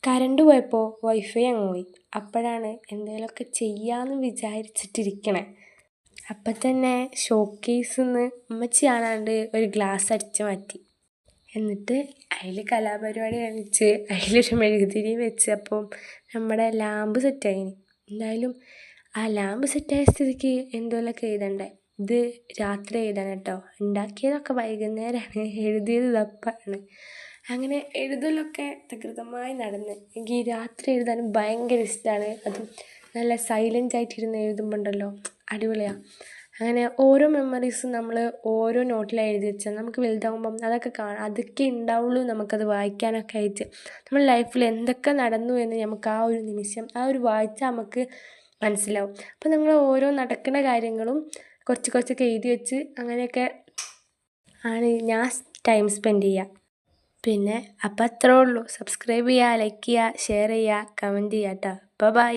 Current പോയപ്പോൾ wifi അങ്ങ് പോയി. അപ്പോഴാണ് എന്തെങ്കിലുമൊക്കെ ചെയ്യാമെന്ന് വിചാരിച്ചിട്ടിരിക്കണേ. അപ്പം തന്നെ ഷോക്കേസിൽ നിന്ന് ഉമ്മച്ചി കാണാണ്ട് ഒരു ഗ്ലാസ് അടിച്ചു മാറ്റി. എന്നിട്ട് അതിൽ കലാപരിപാടി കാണിച്ച് അതിലൊരു മെഴുകുതിരി വെച്ച് അപ്പം നമ്മുടെ ലാമ്പ് സെറ്റായി. എന്തായാലും ആ ലാമ്പ് സെറ്റായ സ്ഥിതിക്ക് എന്തെങ്കിലുമൊക്കെ എഴുതണ്ടേ. ഇത് രാത്രി എഴുതാൻ കേട്ടോ. ഉണ്ടാക്കിയതൊക്കെ വൈകുന്നേരമാണ്, എഴുതിയത് തപ്പാണ്. അങ്ങനെ എഴുതലൊക്കെ തകൃതമായി നടന്ന്. എനിക്ക് രാത്രി എഴുതാൻ ഭയങ്കര ഇഷ്ടമാണ്. അതും നല്ല സൈലൻ്റായിട്ടിരുന്ന് എഴുതുമ്പോൾ ഉണ്ടല്ലോ, അടിപൊളിയാണ്. അങ്ങനെ ഓരോ മെമ്മറീസും നമ്മൾ ഓരോ നോട്ടിലാണ് എഴുതി വെച്ചാൽ നമുക്ക് വലുതാകുമ്പം അതൊക്കെ ഉണ്ടാവുള്ളൂ നമുക്കത് വായിക്കാനൊക്കെ ആയിട്ട്. നമ്മുടെ ലൈഫിൽ എന്തൊക്കെ നടന്നു എന്ന് നമുക്ക് ആ ഒരു നിമിഷം വായിച്ചാൽ നമുക്ക് മനസ്സിലാവും. അപ്പം നമ്മൾ ഓരോ നടക്കുന്ന കാര്യങ്ങളും കുറച്ചൊക്കെ എഴുതി വെച്ച് അങ്ങനെയൊക്കെ ആണ് ഞാൻ ടൈം സ്പെൻഡ് ചെയ്യുക. പിന്നെ അപ്പം അത്രേ ഉള്ളൂ. സബ്സ്ക്രൈബ് ചെയ്യുക, ലൈക്ക് ചെയ്യുക, ഷെയർ ചെയ്യുക, കമൻറ്റ് ചെയ്യുക കേട്ടോ. ബൈ.